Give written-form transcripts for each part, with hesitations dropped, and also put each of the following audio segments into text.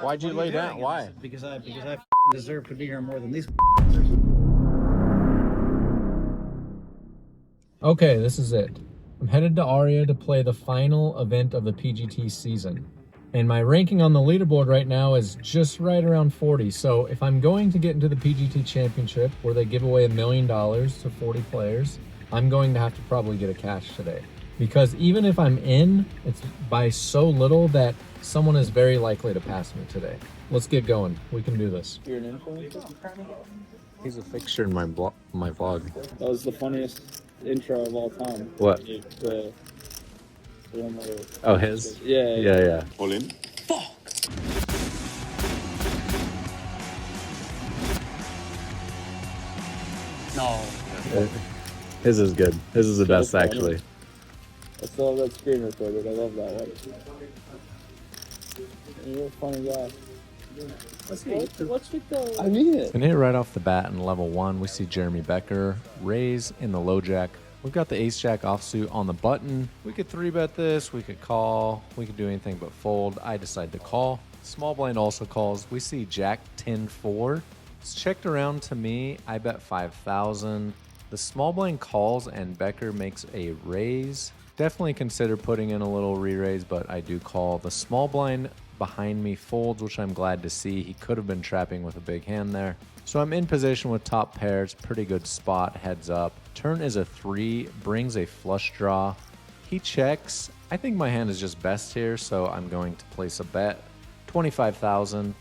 Why'd you lay down? Why? Because I deserve to be here more than these. Okay, this is it. I'm headed to Aria to play the final event of the PGT season. And my ranking on the leaderboard right now is just right around 40. So if I'm going to get into the PGT Championship, where they give away $1 million to 40 players, I'm going to have to probably get a cash today. Because even if I'm in, it's by so little that someone is very likely to pass me today. Let's get going. We can do this. You're an influencer? He's a fixture in my vlog. That was the funniest intro of all time. What? The one where... Oh, his? Yeah. All in? No. His is good. His is the best, funny. actually. I still have that screen recorded. I love that one. You're a funny guy. What's with the... I mean it. And here right off the bat in level 1, we see Jeremy Becker raise in the low jack. We've got the ace jack offsuit on the button. We could 3-bet this, we could call, we could do anything but fold. I decide to call. Small blind also calls. We see jack 10-4. It's checked around to me. I bet 5,000. The small blind calls and Becker makes a raise. Definitely consider putting in a little re-raise, but I do call. The small blind behind me folds, which I'm glad to see. He could have been trapping with a big hand there. So I'm in position with top pair. It's a pretty good spot, heads up. Turn is a 3, brings a flush draw. He checks. I think my hand is just best here, so I'm going to place a bet. 25,000.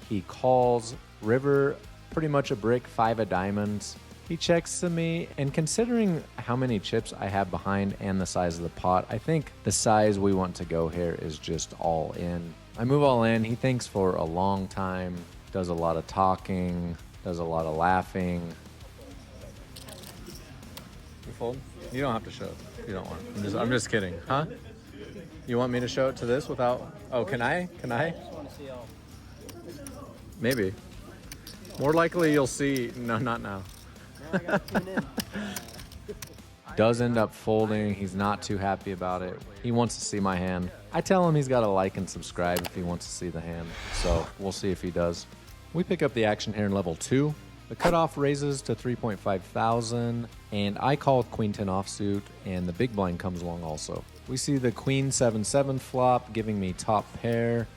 He calls. River, pretty much a brick, 5 of diamonds. He checks to me, and considering how many chips I have behind and the size of the pot, I think the size we want to go here is just all in. I move all in. He thinks for a long time, does a lot of talking, does a lot of laughing. You fold? You don't have to show it if you don't want. I'm just kidding. Huh? You want me to show it to this without... Oh, can I? Can I? Maybe. More likely you'll see... No, not now. Does end up folding. He's not too happy about it. He wants to see my hand. I tell him he's got to like and subscribe if he wants to see the hand. So we'll see if he does. We pick up the action here in level 2. The cutoff raises to 3.5 thousand, and I call with queen 10 offsuit, and the big blind comes along also. We see the queen 7-7 flop, giving me top pair,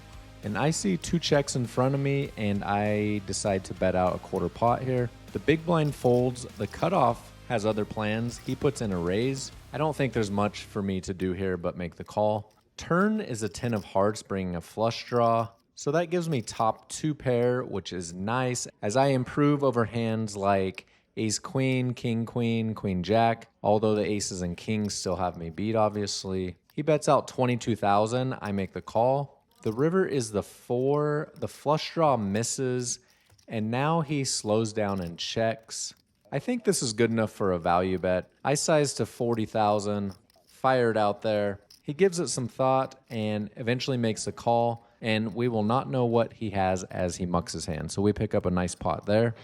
and I see 2 checks in front of me, and I decide to bet out a quarter pot here. The big blind folds. The cutoff has other plans. He puts in a raise. I don't think there's much for me to do here but make the call. Turn is a 10 of hearts, bringing a flush draw. So that gives me top 2 pair, which is nice as I improve over hands like ace queen, king queen, queen jack, although the aces and kings still have me beat, obviously. He bets out 22,000. I make the call. The river is the 4. The flush draw misses, and now he slows down and checks. I think this is good enough for a value bet. I size to 40,000, fire it out there. He gives it some thought and eventually makes a call, and we will not know what he has as he mucks his hand. So we pick up a nice pot there.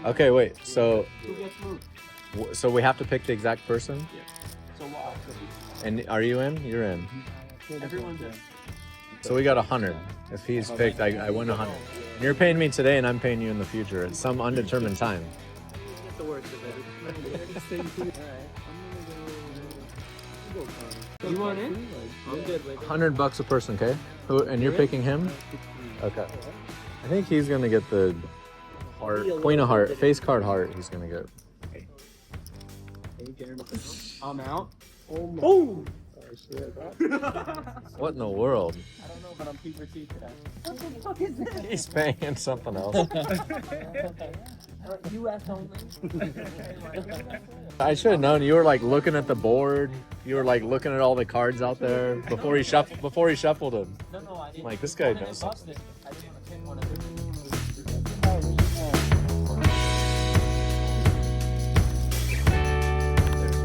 Okay, wait, so we have to pick the exact person? Yeah. And are you in? You're in. Everyone's in. So we got 100. If he's picked, I win 100. And you're paying me today, and I'm paying you in the future at some undetermined time. The worst of it. You want in? I'm good with it. $100 a person, okay? And you're picking him? Okay. I think he's gonna get the heart, queen of heart, face card heart. He's gonna get. I'm out. Oh! What in the world? I don't know, but I'm PGT today. What the fuck is this? He's paying something else. US only. I should have known. You were like looking at the board. You were like looking at all the cards out there before he shuffled them. No, I didn't. Like, this guy knows something. I didn't want to pin one of them.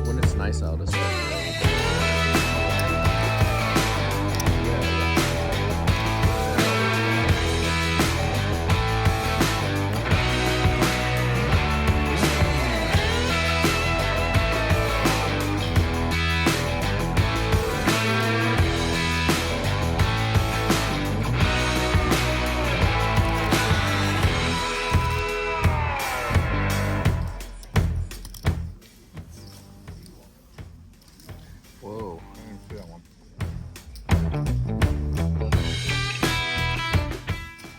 When it's nice out, it's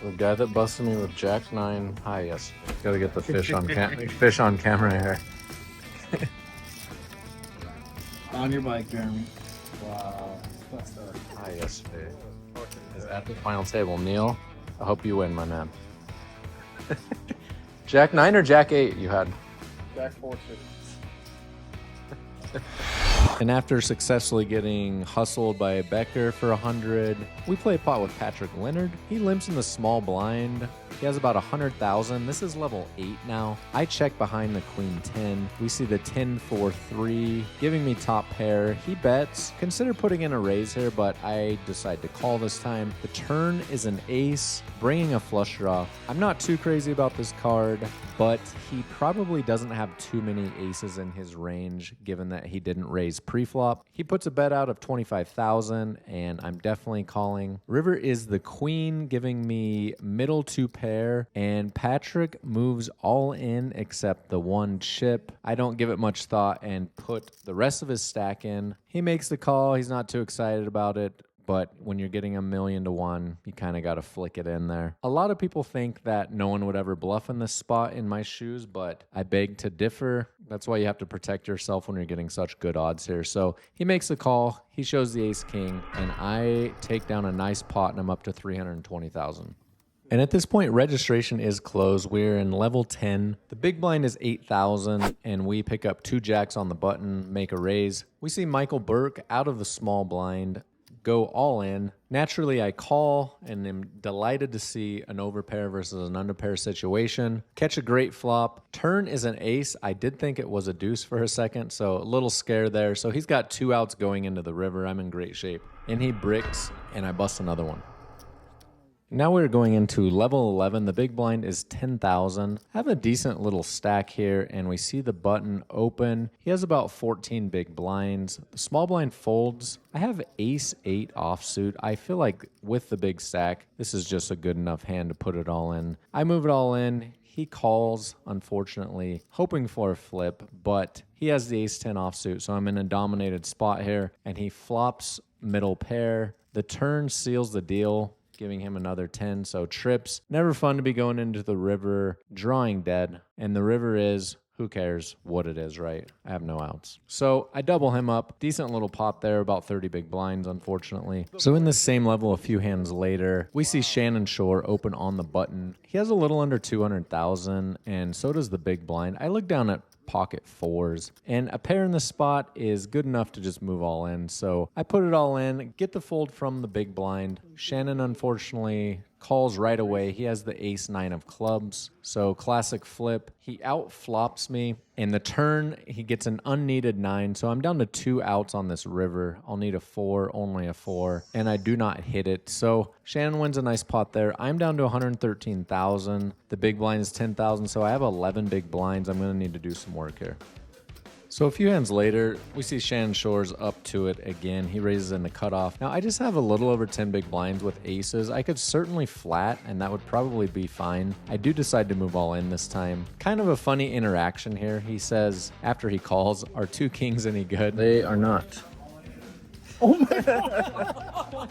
The guy that busted me with Jack 9 high yesterday. Gotta get the fish on fish on camera here. On your bike, Jeremy. Wow. High yesterday. Is at the final table. Neil, I hope you win, my man. Jack 9 or Jack 8 you had? Jack 4-6. And after successfully getting hustled by Becker for 100, we play a pot with Patrick Leonard. He limps in the small blind. He has about 100,000. This is level 8 now. I check behind the queen 10. We see the 10-4-3, giving me top pair. He bets. Consider putting in a raise here, but I decide to call this time. The turn is an ace, bringing a flush draw. I'm not too crazy about this card, but he probably doesn't have too many aces in his range, given that he didn't raise pre-flop. He puts a bet out of 25,000, and I'm definitely calling. River is the queen, giving me middle 2 pair, and Patrick moves all in except the 1 chip. I don't give it much thought and put the rest of his stack in. He makes the call. He's not too excited about it. But when you're getting 1,000,000 to 1, you kind of got to flick it in there. A lot of people think that no one would ever bluff in this spot in my shoes, but I beg to differ. That's why you have to protect yourself when you're getting such good odds here. So he makes the call, he shows the ace king, and I take down a nice pot and I'm up to 320,000. And at this point, registration is closed. We're in level 10. The big blind is 8,000, and we pick up 2 jacks on the button, make a raise. We see Michael Burke out of the small blind, go all in. Naturally, I call and am delighted to see an overpair versus an underpair situation. Catch a great flop. Turn is an ace. I did think it was a deuce for a second, so a little scare there. So he's got 2 outs going into the river. I'm in great shape. And he bricks, and I bust another one. Now we're going into level 11. The big blind is 10,000. I have a decent little stack here, and we see the button open. He has about 14 big blinds. The small blind folds. I have ace 8 offsuit. I feel like with the big stack, this is just a good enough hand to put it all in. I move it all in. He calls, unfortunately, hoping for a flip, but he has the ace 10 offsuit, so I'm in a dominated spot here, and he flops middle pair. The turn seals the deal, giving him another 10, so trips. Never fun to be going into the river, drawing dead, and the river is, who cares what it is, right? I have no outs. So I double him up. Decent little pot there, about 30 big blinds, unfortunately. So in the same level a few hands later, we see Shannon Shore open on the button. He has a little under 200,000, and so does the big blind. I look down at pocket 4s, and a pair in the spot is good enough to just move all in. So I put it all in, get the fold from the big blind. Shannon, unfortunately, calls right away. He has the ace 9 of clubs, so classic flip. He out flops me, and the turn, he gets an unneeded 9, so I'm down to 2 outs on this river. I'll need a 4, only a 4, and I do not hit it. So Shannon wins a nice pot there. I'm down to 113,000. The big blind is 10,000, so I have 11 big blinds. I'm going to need to do some work here. So a few hands later, we see Shannon Shores up to it again. He raises in the cutoff. Now, I just have a little over 10 big blinds with aces. I could certainly flat, and that would probably be fine. I do decide to move all in this time. Kind of a funny interaction here. He says, after he calls, are 2 kings any good? They are not. Oh my God.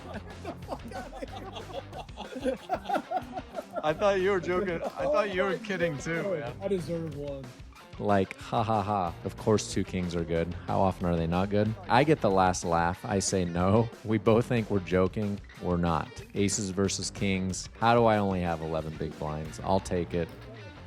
I thought you were joking. I thought you were kidding too, man. I deserve one. Like, ha ha ha. Of course 2 kings are good. How often are they not good? I get the last laugh. I say no. We both think we're joking. We're not. Aces versus kings. How do I only have 11 big blinds? I'll take it.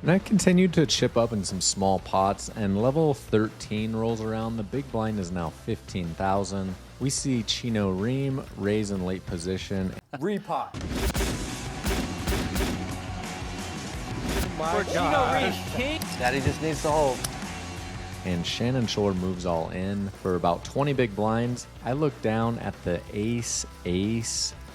And I continued to chip up in some small pots, and level 13 rolls around. The big blind is now 15,000. We see Chino Ream raise in late position. Repot. For Chino Ream king. Daddy just needs to hold. And Shannon Shore moves all in for about 20 big blinds. I look down at the ace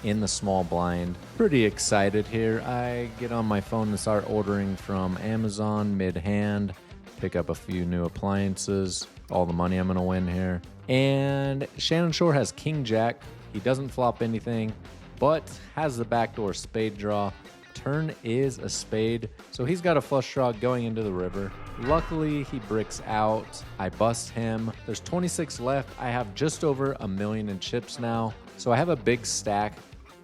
in the small blind. Pretty excited here. I get on my phone and start ordering from Amazon mid-hand. Pick up a few new appliances. All the money I'm going to win here. And Shannon Shore has king jack. He doesn't flop anything, but has the backdoor spade draw. Turn is a spade, so he's got a flush draw going into the river. Luckily, he bricks out. I bust him. There's 26 left. I have just over 1,000,000 in chips now, so I have a big stack.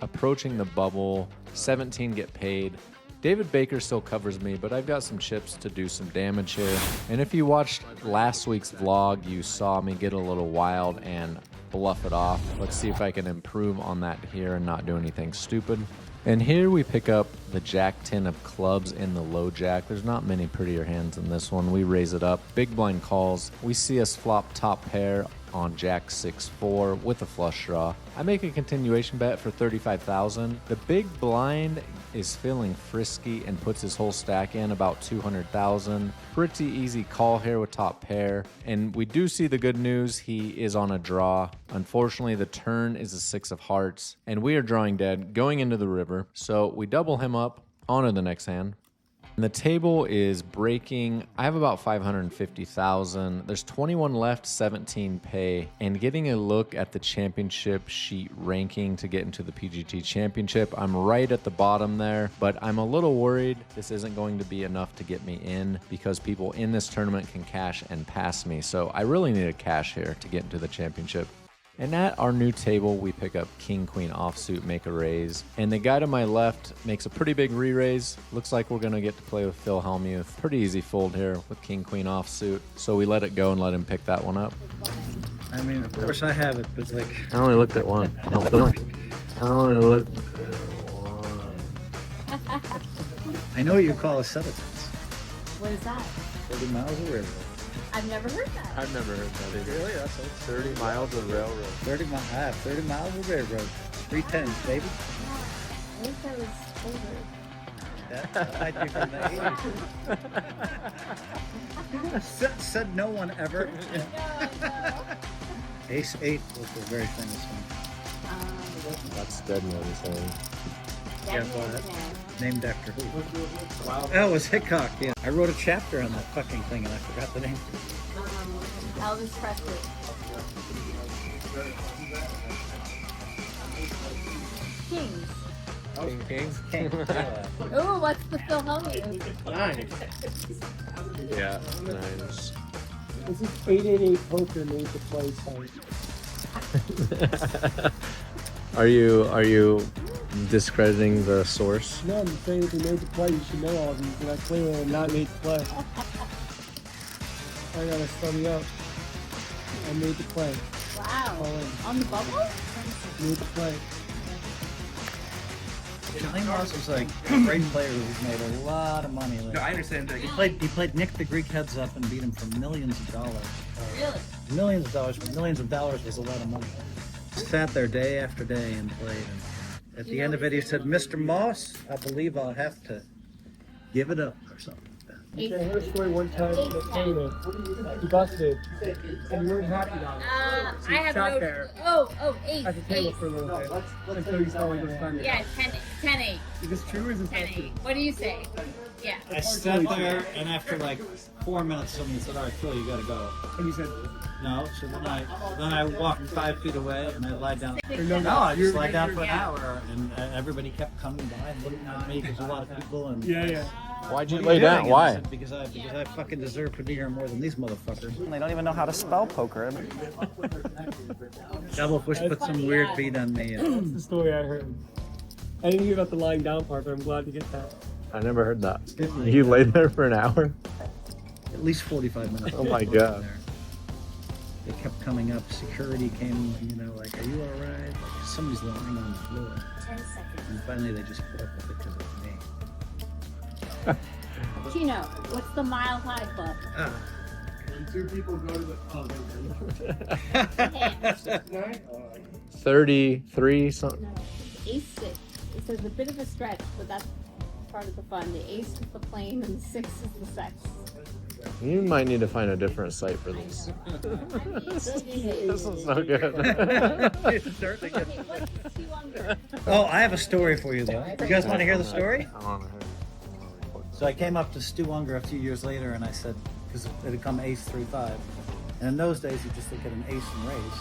approaching the bubble, 17 get paid. David Baker still covers me, but I've got some chips to do some damage here. And if you watched last week's vlog, you saw me get a little wild and bluff it off. Let's see if I can improve on that here and not do anything stupid. And here we pick up the Jack 10 of clubs in the low jack. There's not many prettier hands in this one. We raise it up. Big blind calls. We see us flop top pair on Jack 6-4 with a flush draw. I make a continuation bet for 35,000. The big blind is feeling frisky and puts his whole stack in about 200,000. Pretty easy call here with top pair. And we do see the good news. He is on a draw. Unfortunately, the turn is a 6 of hearts and we are drawing dead going into the river. So we double him up onto the next hand. And the table is breaking. I have about 550,000. There's 21 left, 17 pay. And getting a look at the championship sheet ranking to get into the PGT Championship, I'm right at the bottom there, but I'm a little worried this isn't going to be enough to get me in because people in this tournament can cash and pass me. So I really need a cash here to get into the championship. And at our new table, we pick up King, Queen offsuit, make a raise. And the guy to my left makes a pretty big re-raise. Looks like we're going to get to play with Phil Hellmuth. Pretty easy fold here with King, Queen offsuit. So we let it go and let him pick that one up. I mean, of course I have it, but it's like... I only looked at one. I only looked at one. I know what you call a substance. What is that? 30 miles of railroad. I've never heard that. I've never heard that either. Really? That's it. 30 miles of railroad. 30 miles. I have 30 miles of railroad. 310s, baby. I think that was older. That might be from the 80s. Said no one ever. No. Ace 8 was the very famous one. That's dead man's hand. Yeah, go ahead. Named after who? Oh, it was Hickok, yeah. I wrote a chapter on that fucking thing and I forgot the name. Elvis Presley. Kings. Kings? Oh, what's the Phil Hellmuth? Yeah, nice. This is 888 poker made to play site. Are you discrediting the source? No, I'm saying if you're made to play, you should know all these, and I clearly am not made to play. I gotta sum you up. I'm made to play. Wow. All in. On the bubble? Made to play. Johnny Moss was like a great player who's made a lot of money. Like, No, I understand that. he played Nick the Greek heads up and beat him for millions of dollars. Really? Millions of dollars, but millions of dollars was a lot of money. Sat there day after day and played. And at the end of it, he said, "Mr. Moss, I believe I'll have to give it up," or something like that. Okay, I heard a story one time in the tournament. You busted, and you weren't happy about it. So I you have sat no. there Eight. at the table Eight. for a little bit until you saw it was funded. Yeah, 10-8. Is this true or is this not 10-8. true? What do you say? Yeah. I sat there, and after like 4 minutes, someone said, "All right, Phil, you gotta go." And you said, No, so then I walked 5 feet away and I lied down. no, No, I just you're- lied down for an Yeah. hour, and everybody kept coming by and looking at me because a lot of people. And yeah. Why'd you "What are lay doing?" down? And I Why? said, because I fucking deserve to be here more than these motherfuckers. They don't even know how to spell poker. Devilfish put some weird beat on me. And That's the story I heard. I didn't hear about the lying down part, but I'm glad to get that. I never heard that. You laid there for an hour? at least 45 minutes. Oh my God. They kept coming up. Security came, like, "Are you all right?" Like, somebody's lying on the floor. 10 seconds. And finally, they just put up with it because it was me. Chino, what's the Mile High Club? When two people go to the Hand. 33 something. Ace 6. It says a bit of a stretch, but that's part of the fun. The ace is the plane and the 6 is the sex. You might need to find a different site for this. This is so good. It's starting to get- Okay, what's Stu Ungar? Oh, I have a story for you, though. You guys want to hear the story? I want to hear. So I came up to Stu Ungar a few years later, and I said, because it had come ace 3-5, and in those days you just look at an ace and raise.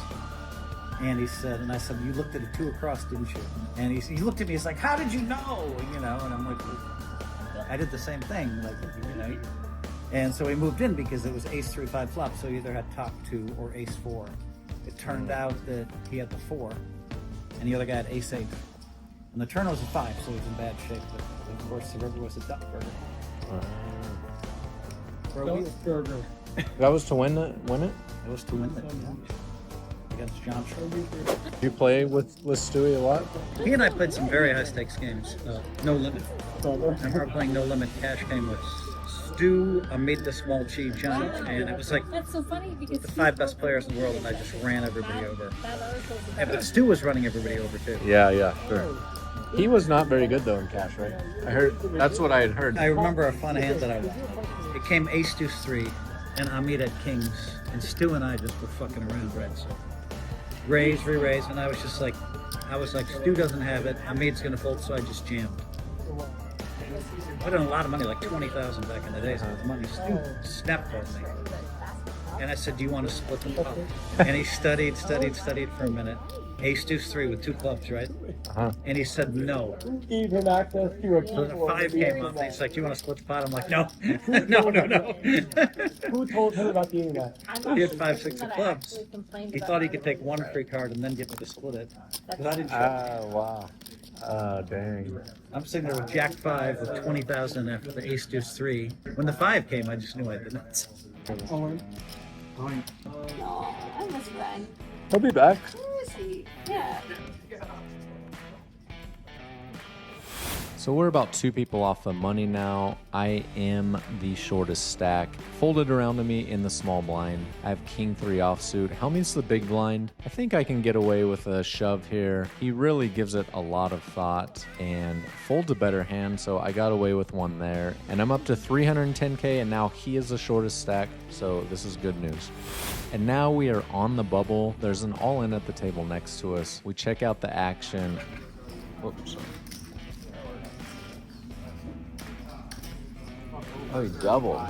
And he said, and I said, "You looked at a 2 across, didn't you?" And he looked at me, he's like, "How did you know?" And I'm like, I did the same thing, And so he moved in because it was ace 3-5 flop, so he either had top 2 or ace 4. It turned out that he had the 4, and the other guy had ace 8. And the turn was a 5, so he was in bad shape. But of course, the river was a duck burger. For a wheel. Burger. That was to win it? It was to win it, yeah. Against John Schroeder. You play with Stewie a lot? He and I played some very high stakes games. No limit. I remember playing no limit cash game with Stu, Amit the Small Chi, Johnny, and it was like That's so funny because the 5 best players in the world, and I just ran everybody over. that always was the Yeah, but Stu was running everybody over too. Yeah, sure. He was not very good though in cash, right? I heard that's what I had heard. I remember a fun hand that I won. It came ace deuce 3, and Amit had kings, and Stu and I just were fucking around, right? So raise, re-raise, and I was like, Stu doesn't have it. Amit's gonna fold, so I just jammed. I put in a lot of money, like 20,000 back in the days. The money. Stu snapped on me, and I said, "Do you want to split them up?" And he studied for a minute. Ace deuce 3 with 2 clubs, right? And he said no. Even access to a So the 5 came up, and he's like, "Do you want to split the pot?" I'm like, "No, no." Who told him about the internet? He had 5, 6 of clubs. He thought he could take 1 free card and then get me to split it. But I didn't show. Wow. Dang. I'm sitting there with Jack 5 with 20,000 after the Ace Deuce 3. When the 5 came, I just knew I did nuts. Owen. Oh, I miss Ryan. He'll be back. Where is he? Yeah. So we're about 2 people off the money now. I am the shortest stack. Folded around to me in the small blind. I have king 3 offsuit. Hellmuth's the big blind. I think I can get away with a shove here. He really gives it a lot of thought and folds a better hand, so I got away with one there. And I'm up to 310K, and now he is the shortest stack, so this is good news. And now we are on the bubble. There's an all-in at the table next to us. We check out the action. Oops. Oh, he doubled.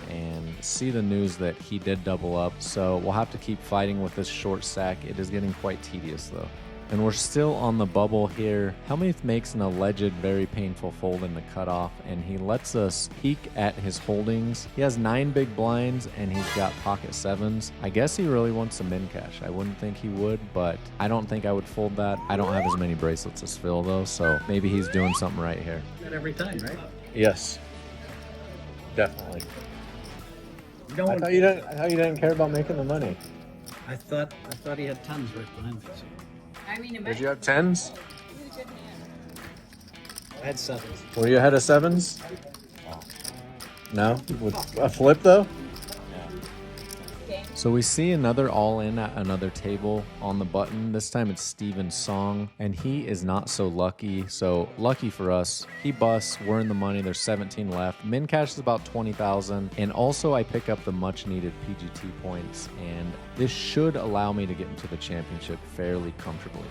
And see the news that he did double up. So we'll have to keep fighting with this short stack. It is getting quite tedious though. And we're still on the bubble here. Hellmuth makes an alleged very painful fold in the cutoff, and he lets us peek at his holdings. He has 9 big blinds, and he's got pocket 7s. I guess he really wants some min cash. I wouldn't think he would, but I don't think I would fold that. I don't have as many bracelets as Phil, though, so maybe he's doing something right here. Not every time, right? Yes. Definitely. No I one, thought you didn't care about making the money. I thought he had tons right behind me. So. I mean, it Did you have 10s? I had 7s. Were you ahead of 7s? No? With a flip though? So we see another all-in at another table on the button. This time it's Steven's song, and he is not so lucky. So lucky for us, he busts. We're in the money. There's 17 left. Min cash is about 20,000, and also I pick up the much-needed PGT points, and this should allow me to get into the championship fairly comfortably.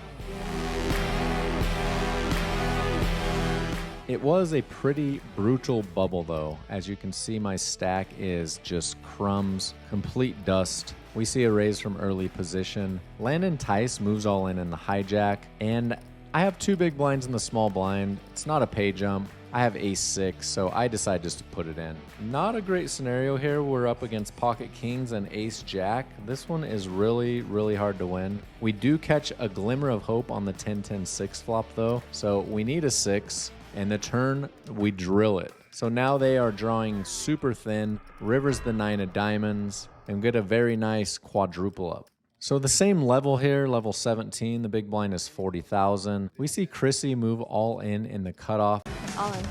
It was a pretty brutal bubble though. As you can see, my stack is just crumbs, complete dust. We see a raise from early position. Landon Tice moves all in the hijack, and I have 2 big blinds in the small blind. It's not a pay jump. I have ace 6, so I decide just to put it in. Not a great scenario here. We're up against pocket kings and ace jack. This one is really, really hard to win. We do catch a glimmer of hope on the 10-10-6 flop though, so we need a 6. And the turn, we drill it. So now they are drawing super thin. River's the 9 of diamonds, and get a very nice quadruple up. So the same level here, level 17, the big blind is 40,000. We see Chrissy move all in the cutoff. All in.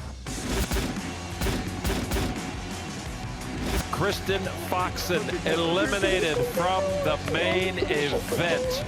Kristen Foxen eliminated from the main event.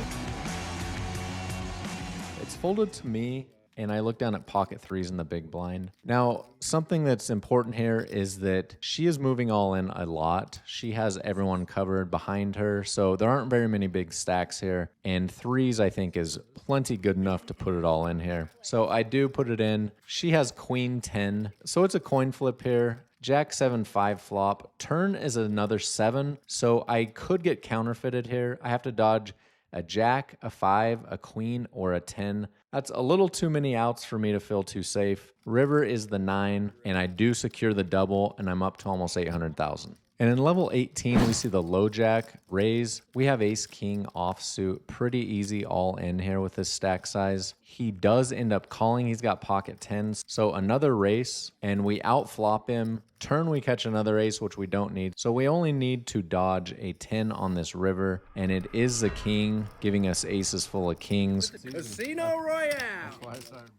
It's folded to me, and I look down at pocket 3s in the big blind. Now, something that's important here is that she is moving all in a lot. She has everyone covered behind her, so there aren't very many big stacks here. And 3s, I think, is plenty good enough to put it all in here. So I do put it in. She has queen 10, so it's a coin flip here. Jack 7-5 flop. Turn is another 7, so I could get counterfeited here. I have to dodge a jack, a 5, a queen, or a 10. That's a little too many outs for me to feel too safe. River is the 9, and I do secure the double, and I'm up to almost 800,000. And in level 18, we see the low jack raise. We have ace king offsuit. Pretty easy all in here with this stack size. He does end up calling. He's got pocket 10s. So another race, and we outflop him. Turn, we catch another ace, which we don't need. So we only need to dodge a 10 on this river, and it is the king, giving us aces full of kings. Casino Royale.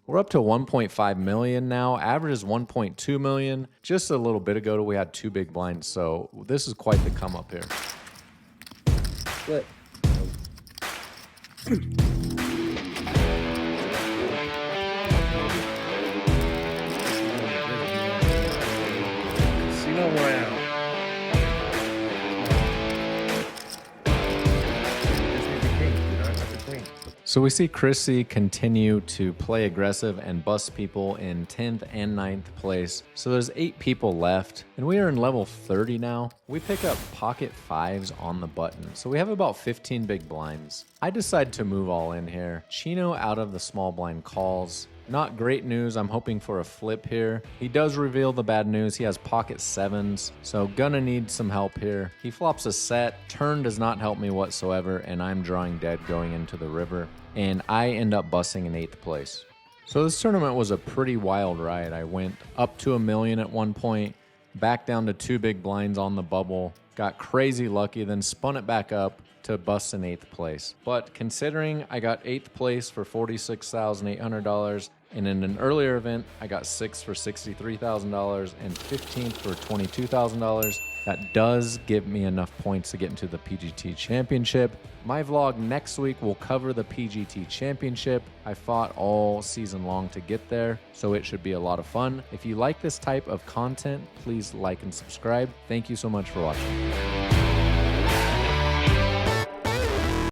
We're up to 1.5 million now. Average is 1.2 million. Just a little bit ago, we had 2 big blinds, so this is quite the come up here. Good. Casino Royale. So we see Chrissy continue to play aggressive and bust people in 10th and 9th place. So there's 8 people left, and we are in level 30 now. We pick up pocket 5s on the button, so we have about 15 big blinds. I decide to move all in here. Chino out of the small blind calls. Not great news. I'm hoping for a flip here. He does reveal the bad news. He has pocket 7s, so gonna need some help here. He flops a set. Turn does not help me whatsoever, and I'm drawing dead going into the river, and I end up busting in 8th place. So this tournament was a pretty wild ride. I went up to 1 million at one point, back down to 2 big blinds on the bubble, got crazy lucky, then spun it back up to bust in 8th place. But considering I got 8th place for $46,800, and in an earlier event, I got 6th for $63,000 and 15th for $22,000, that does give me enough points to get into the PGT Championship. My vlog next week will cover the PGT Championship. I fought all season long to get there, so it should be a lot of fun. If you like this type of content, please like and subscribe. Thank you so much for watching.